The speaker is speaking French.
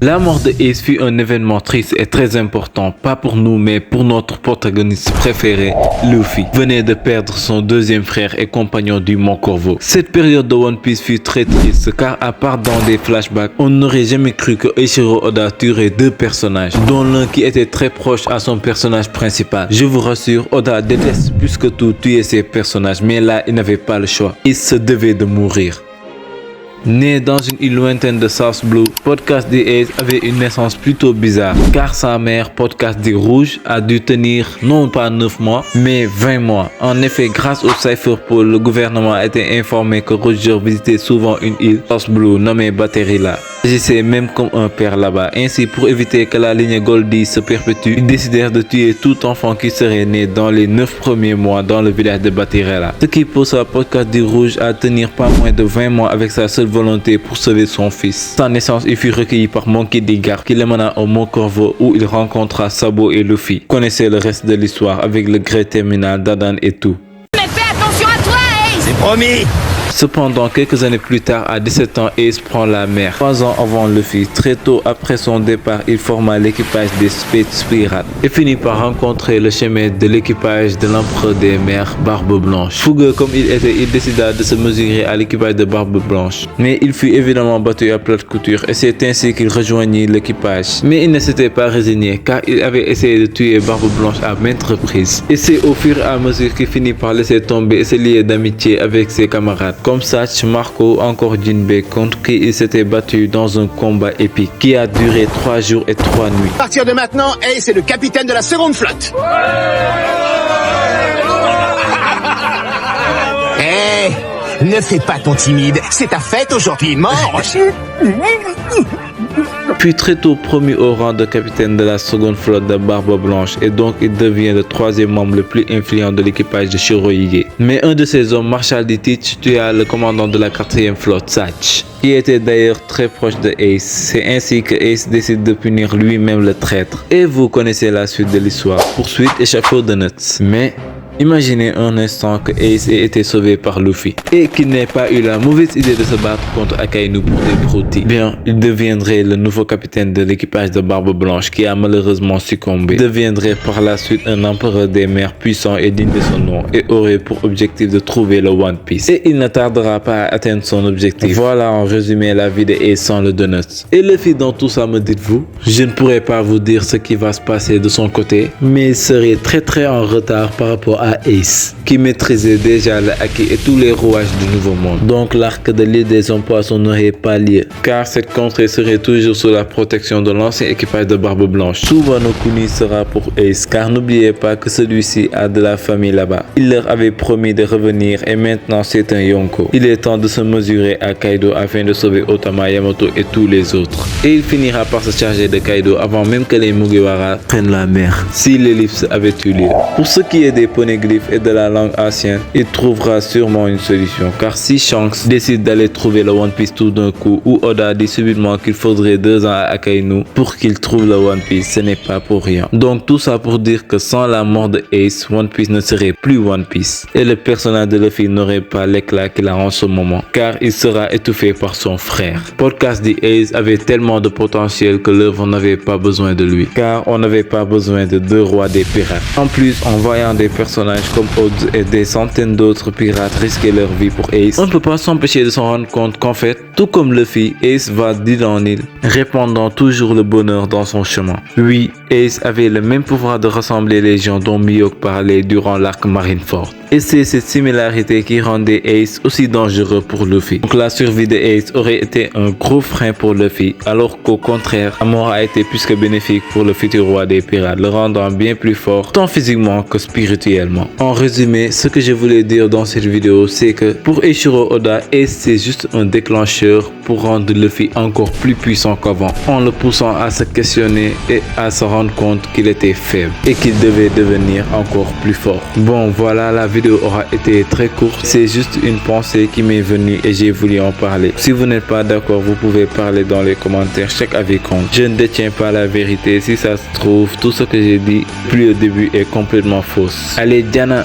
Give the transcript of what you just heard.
La mort de Ace fut un événement triste et très important, pas pour nous mais pour notre protagoniste préféré, Luffy, venait de perdre son deuxième frère et compagnon du Mont Corvo. Cette période de One Piece fut très triste car à part dans des flashbacks, on n'aurait jamais cru que Eiichiro Oda tuerait deux personnages, dont l'un qui était très proche à son personnage principal. Je vous rassure, Oda déteste plus que tout tuer ses personnages, mais là il n'avait pas le choix, il se devait de mourir. Né dans une île lointaine de South Blue, Podcast D. Ace avait une naissance plutôt bizarre, car sa mère, Podcast D. Rouge, a dû tenir non pas 9 mois, mais 20 mois. En effet, grâce au Cypher Pole, le gouvernement a été informé que Roger visitait souvent une île South Blue nommée Batterilla. Il agissait même comme un père là-bas. Ainsi, pour éviter que la ligne Goldie se perpétue, ils décidèrent de tuer tout enfant qui serait né dans les 9 premiers mois dans le village de Batterilla. Ce qui poussa Podcast D. Rouge à tenir pas moins de 20 mois avec sa seule volonté pour sauver son fils. Sa naissance, il fut recueilli par Monkey D. Garp qui l'emmena au Mont Corvo où il rencontra Sabo et Luffy. Connaissez le reste de l'histoire avec le Great Terminal, Dadan et tout. Mais fais attention à toi, Ace! C'est promis! Cependant, quelques années plus tard, à 17 ans, Ace prend la mer. 3 ans avant Luffy, très tôt après son départ, il forma l'équipage des Space Pirates et finit par rencontrer le chemin de l'équipage de l'empereur des mers, Barbe Blanche. Fougueux comme il était, il décida de se mesurer à l'équipage de Barbe Blanche. Mais il fut évidemment battu à plate couture et c'est ainsi qu'il rejoignit l'équipage. Mais il ne s'était pas résigné car il avait essayé de tuer Barbe Blanche à maintes reprises. Et c'est au fur et à mesure qu'il finit par laisser tomber et se lier d'amitié avec ses camarades, comme Satch, Marco, encore Jinbei, contre qui il s'était battu dans un combat épique qui a duré 3 jours et 3 nuits. À partir de maintenant, Ace est le capitaine de la seconde flotte. Hé, ne fais pas ton timide, c'est ta fête aujourd'hui, mange. Puis très tôt promu au rang de capitaine de la seconde flotte de Barbe Blanche et donc il devient le 3e membre le plus influent de l'équipage de Shirohige. Mais un de ses hommes, Marshal D. Teach, tua le commandant de la 4e flotte, Satch, qui était d'ailleurs très proche de Ace. C'est ainsi que Ace décide de punir lui-même le traître. Et vous connaissez la suite de l'histoire. Poursuite et chapeau de nuts. Mais imaginez un instant que Ace ait été sauvé par Luffy et qu'il n'ait pas eu la mauvaise idée de se battre contre Akainu pour des broutilles. Bien, il deviendrait le nouveau capitaine de l'équipage de Barbe Blanche qui a malheureusement succombé. Il deviendrait par la suite un empereur des mers puissant et digne de son nom et aurait pour objectif de trouver le One Piece. Et il ne tardera pas à atteindre son objectif. Voilà en résumé la vie de Ace sans le Donuts. Et Luffy dans tout ça, me dites-vous? Je ne pourrais pas vous dire ce qui va se passer de son côté, mais il serait très en retard par rapport à Ace, qui maîtrisait déjà le haki et tous les rouages du Nouveau Monde. Donc l'arc de l'île des hommes poissons n'aurait pas lieu, car cette contrée serait toujours sous la protection de l'ancien équipage de Barbe Blanche. Tout Wano Kuni sera pour Ace, car n'oubliez pas que celui-ci a de la famille là-bas. Il leur avait promis de revenir et maintenant c'est un Yonko. Il est temps de se mesurer à Kaido afin de sauver Otama, Yamato et tous les autres. Et il finira par se charger de Kaido avant même que les Mugiwara prennent la mer, si l'ellipse avait eu lieu. Pour ce qui est des poneglyphes et de la langue ancienne, il trouvera sûrement une solution, car si Shanks décide d'aller trouver le One Piece tout d'un coup, ou Oda dit subitement qu'il faudrait 2 ans à Akainu pour qu'il trouve le One Piece, ce n'est pas pour rien. Donc tout ça pour dire que sans la mort de Ace, One Piece ne serait plus One Piece et le personnage de Luffy n'aurait pas l'éclat qu'il a en ce moment, car il sera étouffé par son frère. Podcast D. Ace avait tellement de potentiel que l'œuvre n'avait pas besoin de lui, car on n'avait pas besoin de 2 rois des pirates. En plus, en voyant des personnages comme Ods et des centaines d'autres pirates risquer leur vie pour Ace, on ne peut pas s'empêcher de s'en rendre compte qu'en fait, tout comme Luffy, Ace va d'île en île, répandant toujours le bonheur dans son chemin. Oui, Ace avait le même pouvoir de rassembler les gens dont Mihawk parlait durant l'arc Marineford. Et c'est cette similarité qui rendait Ace aussi dangereux pour Luffy. Donc la survie de Ace aurait été un gros frein pour Luffy, alors qu'au contraire, la mort a été plus que bénéfique pour le futur roi des pirates, le rendant bien plus fort, tant physiquement que spirituellement. En résumé, ce que je voulais dire dans cette vidéo, c'est que pour Eiichiro Oda, Ace c'est juste un déclencheur pour rendre Luffy encore plus puissant qu'avant, en le poussant à se questionner et à se rendre compte qu'il était faible et qu'il devait devenir encore plus fort. Bon, voilà, la vidéo aura été très courte, c'est juste une pensée qui m'est venue et j'ai voulu en parler. Si vous n'êtes pas d'accord, vous pouvez parler dans les commentaires, chaque avis compte. Je ne détiens pas la vérité, si ça se trouve, tout ce que j'ai dit depuis le début est complètement fausse. Allez, Diana!